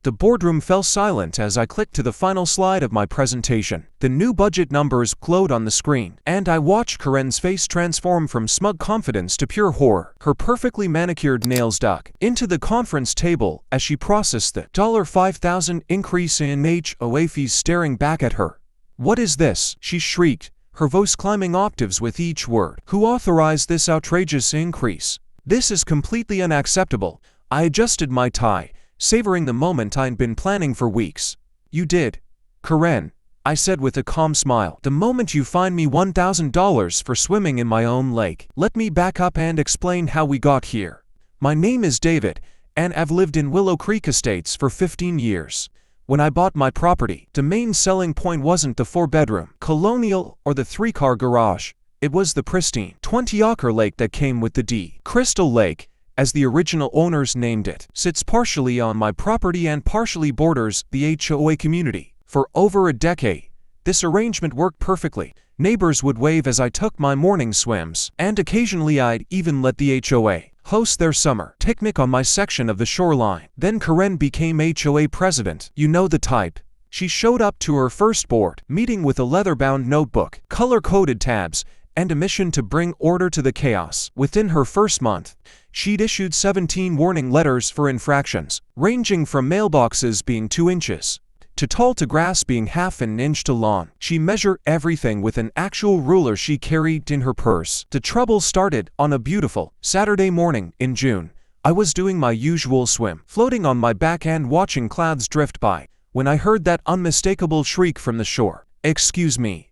The boardroom fell silent as I clicked to the final slide of my presentation. The new budget numbers glowed on the screen, and I watched Karen's face transform from smug confidence to pure horror. Her perfectly manicured nails dug into the conference table as she processed the $5,000 increase in HOA fees staring back at her. "What is this?" she shrieked, her voice climbing octaves with each word. "Who authorized this outrageous increase? This is completely unacceptable." I adjusted my tie, savoring the moment I'd been planning for weeks. "You did, Karen," I said with a calm smile. "The moment you fined me $1,000 for swimming in my own lake." Let me back up and explain how we got here. My name is David, and I've lived in Willow Creek Estates for 15 years. When I bought my property, the main selling point wasn't the 4-bedroom, colonial, or the 3-car garage. It was the pristine, 20-acre lake that came with the deed. Crystal Lake, as the original owners named it, sits partially on my property and partially borders the HOA community. For over a decade, this arrangement worked perfectly. Neighbors would wave as I took my morning swims, and occasionally I'd even let the HOA host their summer picnic on my section of the shoreline. Then Karen became HOA president. You know the type. She showed up to her first board meeting with a leather-bound notebook, color-coded tabs, and a mission to bring order to the chaos. Within her first month, she'd issued 17 warning letters for infractions, ranging from mailboxes being 2 inches too tall to grass being half an inch too long. She measured everything with an actual ruler she carried in her purse. The trouble started on a beautiful Saturday morning in June. I was doing my usual swim, floating on my back and watching clouds drift by, when I heard that unmistakable shriek from the shore. Excuse me,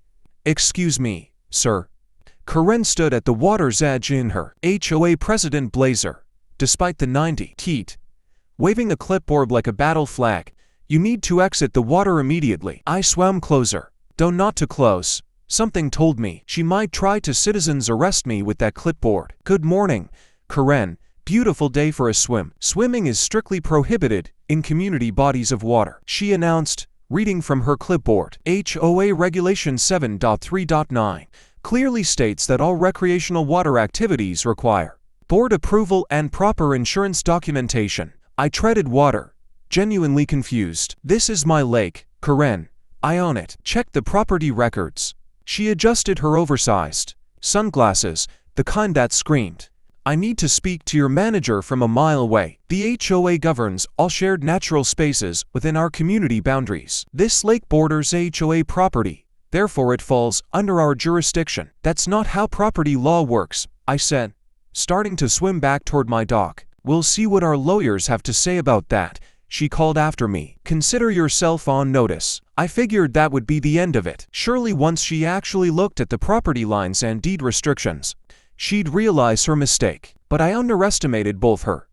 sir." Karen stood at the water's edge in her HOA president blazer, despite the 90 heat, waving a clipboard like a battle flag. "You need to exit the water immediately." I swam closer, though not too close. Something told me she might try to citizens arrest me with that clipboard. "Good morning, Karen. Beautiful day for a swim. Swimming is strictly prohibited in community bodies of water," she announced, reading from her clipboard. "HOA Regulation 7.3.9 clearly states that all recreational water activities require board approval and proper insurance documentation." I treaded water, genuinely confused. "This is my lake, Karen. I own it. Check the property records." She adjusted her oversized sunglasses, the kind that screamed, "I need to speak to your manager," from a mile away. "The HOA governs all shared natural spaces within our community boundaries. This lake borders HOA property, therefore it falls under our jurisdiction." "That's not how property law works," I said, starting to swim back toward my dock. "We'll see what our lawyers have to say about that," she called after me. "Consider yourself on notice." I figured that would be the end of it. Surely once she actually looked at the property lines and deed restrictions, she'd realize her mistake. But I underestimated both her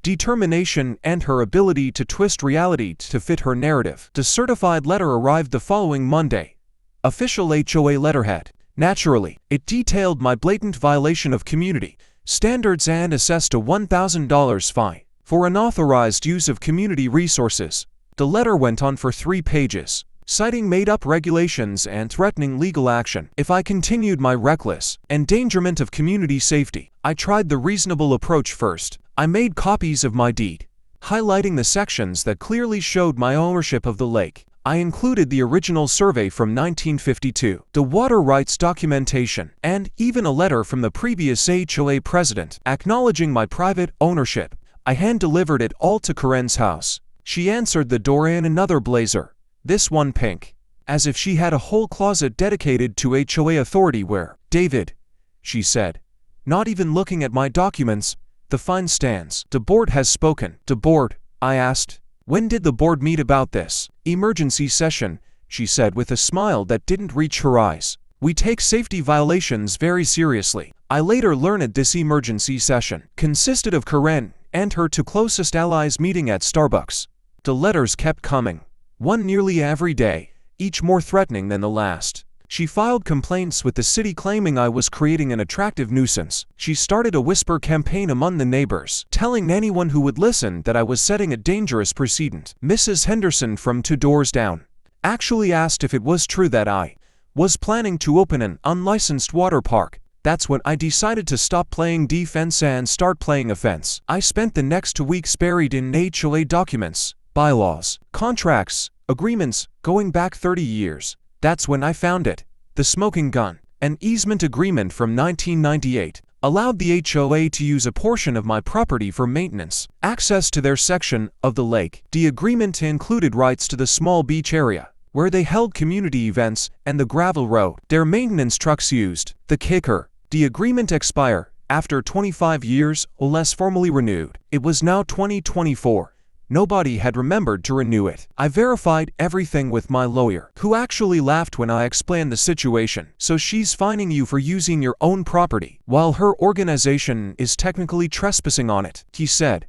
determination and her ability to twist reality to fit her narrative. The certified letter arrived the following Monday. Official HOA letterhead. Naturally, it detailed my blatant violation of community standards and assessed a $1,000 fine for unauthorized use of community resources. The letter went on for 3 pages, citing made-up regulations and threatening legal action if I continued my reckless endangerment of community safety. I tried the reasonable approach first. I made copies of my deed, highlighting the sections that clearly showed my ownership of the lake. I included the original survey from 1952, the water rights documentation, and even a letter from the previous HOA president acknowledging my private ownership. I hand-delivered it all to Karen's house. She answered the door in another blazer, this one pink, as if she had a whole closet dedicated to HOA authority. "Where, David?" she said, not even looking at my documents. "The fine stands. The board has spoken." "The board?" I asked. "When did the board meet about this?" "Emergency session," she said with a smile that didn't reach her eyes. "We take safety violations very seriously." I later learned this emergency session consisted of Karen and her 2 closest allies meeting at Starbucks. The letters kept coming, one nearly every day, each more threatening than the last. She filed complaints with the city claiming I was creating an attractive nuisance. She started a whisper campaign among the neighbors, telling anyone who would listen that I was setting a dangerous precedent. Mrs. Henderson from 2 doors down actually asked if it was true that I was planning to open an unlicensed water park. That's when I decided to stop playing defense and start playing offense. I spent the next 2 weeks buried in HOA documents, bylaws, contracts, agreements, going back 30 years. That's when I found it. The smoking gun. An easement agreement from 1998 allowed the HOA to use a portion of my property for maintenance, access to their section of the lake. The agreement included rights to the small beach area, where they held community events, and the gravel road their maintenance trucks used. The kicker: the agreement expired after 25 years or less, formally renewed. It was now 2024. Nobody had remembered to renew it. I verified everything with my lawyer, who actually laughed when I explained the situation. So she's fining you for using your own property, while her organization is technically trespassing on it, he said.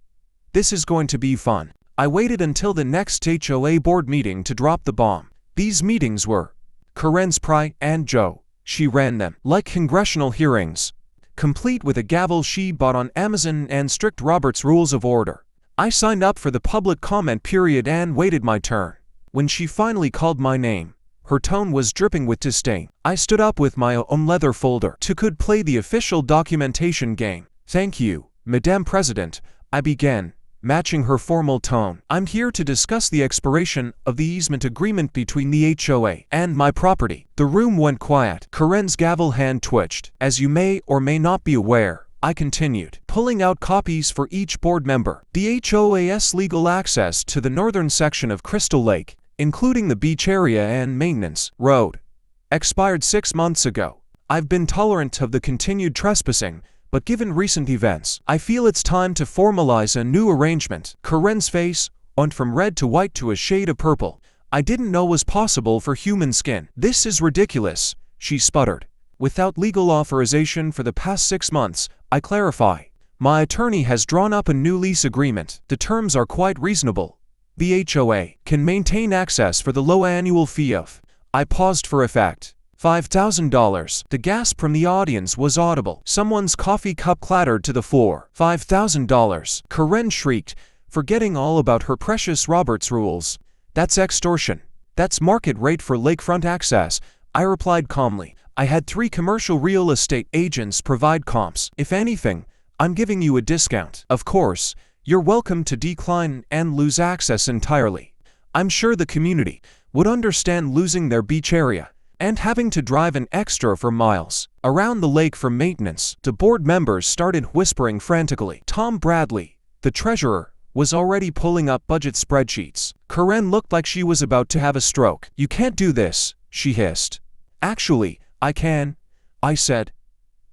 This is going to be fun. I waited until the next HOA board meeting to drop the bomb. These meetings were Karen's Pry and Joe. She ran them like congressional hearings, complete with a gavel she bought on Amazon and strict Robert's Rules of Order. I signed up for the public comment period and waited my turn. When she finally called my name, her tone was dripping with disdain. I stood up with my own leather folder to could play the official documentation game. Thank you, Madame President, I began, matching her formal tone. I'm here to discuss the expiration of the easement agreement between the HOA and my property. The room went quiet. Karen's gavel hand twitched. As you may or may not be aware, I continued, pulling out copies for each board member. The HOA's legal access to the northern section of Crystal Lake, including the beach area and maintenance road, expired 6 months ago. I've been tolerant of the continued trespassing, but given recent events, I feel it's time to formalize a new arrangement. Karen's face went from red to white to a shade of purple. I didn't know was possible for human skin. This is ridiculous, she sputtered. Without legal authorization for the past 6 months, I clarify. My attorney has drawn up a new lease agreement. The terms are quite reasonable. The HOA can maintain access for the low annual fee of, I paused for effect, $5,000. The gasp from the audience was audible. Someone's coffee cup clattered to the floor. $5,000. Karen shrieked, forgetting all about her precious Robert's rules. That's extortion. That's market rate for lakefront access, I replied calmly. I had 3 commercial real estate agents provide comps. If anything, I'm giving you a discount. Of course, you're welcome to decline and lose access entirely. I'm sure the community would understand losing their beach area and having to drive an extra for miles around the lake for maintenance. The board members started whispering frantically. Tom Bradley, the treasurer, was already pulling up budget spreadsheets. Karen looked like she was about to have a stroke. You can't do this, she hissed. Actually, I can, I said,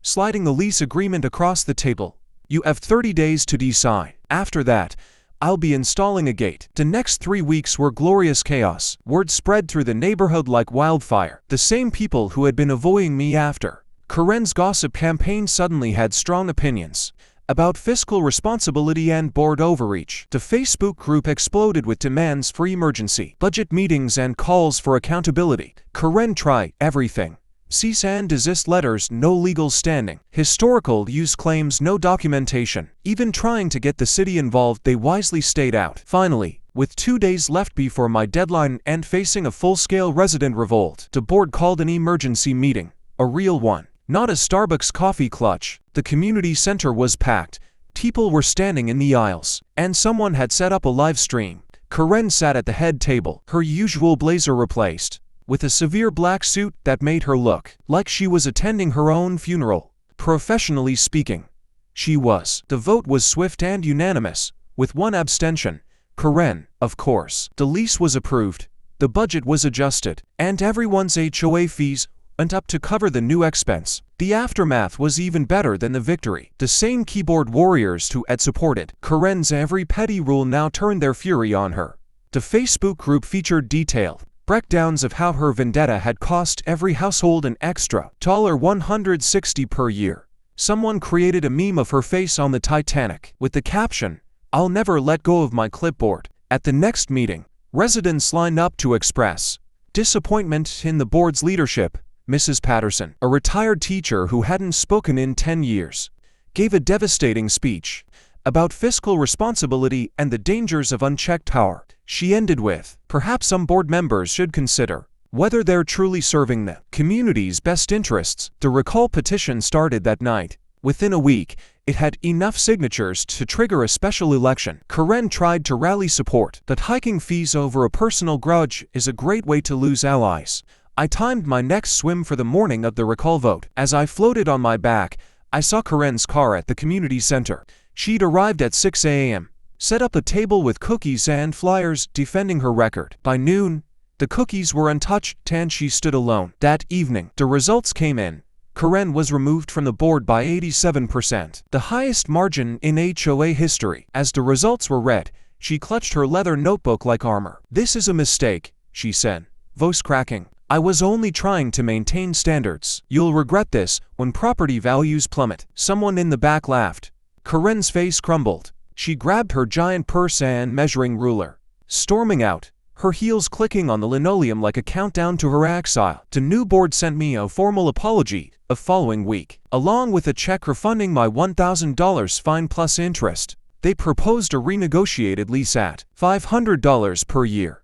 sliding the lease agreement across the table. You have 30 days to decide. After that, I'll be installing a gate. The next 3 weeks were glorious chaos. Word spread through the neighborhood like wildfire. The same people who had been avoiding me after Karen's gossip campaign suddenly had strong opinions about fiscal responsibility and board overreach. The Facebook group exploded with demands for emergency budget meetings and calls for accountability. Karen tried everything. Cease and desist letters, no legal standing. Historical use claims, no documentation. Even trying to get the city involved, they wisely stayed out. Finally, with 2 days left before my deadline and facing a full-scale resident revolt, the board called an emergency meeting. A real one. Not a Starbucks coffee clutch. The community center was packed. People were standing in the aisles, and someone had set up a live stream. Karen sat at the head table, her usual blazer replaced with a severe black suit that made her look like she was attending her own funeral. Professionally speaking, she was. The vote was swift and unanimous, with 1 abstention. Karen, of course. The lease was approved, the budget was adjusted, and everyone's HOA fees went up to cover the new expense. The aftermath was even better than the victory. The same keyboard warriors who had supported Karen's every petty rule now turned their fury on her. The Facebook group featured detailed breakdowns of how her vendetta had cost every household an extra $160 per year. Someone created a meme of her face on the Titanic with the caption, "I'll never let go of my clipboard." At the next meeting, residents lined up to express disappointment in the board's leadership. Mrs. Patterson, a retired teacher who hadn't spoken in 10 years, gave a devastating speech about fiscal responsibility and the dangers of unchecked power. She ended with, perhaps some board members should consider whether they're truly serving the community's best interests. The recall petition started that night. Within a week, It had enough signatures to trigger a special election. Karen tried to rally support. That hiking fees over a personal grudge is a great way to lose allies. I timed my next swim for the morning of the recall vote. As I floated on my back, I saw Karen's car at the community center. She'd arrived at 6 a.m., set up a table with cookies and flyers, defending her record. By noon, the cookies were untouched and she stood alone. That evening, the results came in. Karen was removed from the board by 87%, the highest margin in HOA history. As the results were read, she clutched her leather notebook like armor. "This is a mistake," she said, voice cracking. "I was only trying to maintain standards. You'll regret this when property values plummet." Someone in the back laughed. Karen's face crumbled. She grabbed her giant purse and measuring ruler, storming out, her heels clicking on the linoleum like a countdown to her exile. The new board sent me a formal apology the following week, along with a check refunding my $1,000 fine plus interest. They proposed a renegotiated lease at $500 per year,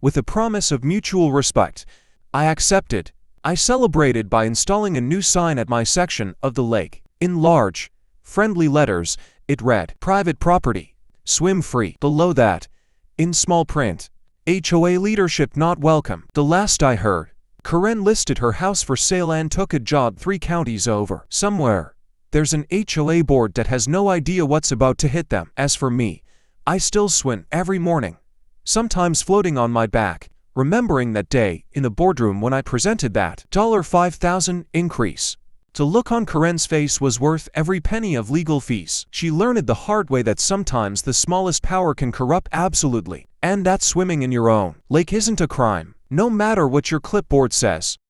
with a promise of mutual respect. I accepted. I celebrated by installing a new sign at my section of the lake. In large, friendly letters, it read, "Private property. Swim free." Below that, in small print, "HOA leadership not welcome." The last I heard, Karen listed her house for sale and took a job 3 counties over. Somewhere, there's an HOA board that has no idea what's about to hit them. As for me, I still swim every morning, sometimes floating on my back, remembering that day in the boardroom when I presented that $5,000 increase. The look on Karen's face was worth every penny of legal fees. She learned the hard way that sometimes the smallest power can corrupt absolutely, and that swimming in your own lake isn't a crime, no matter what your clipboard says.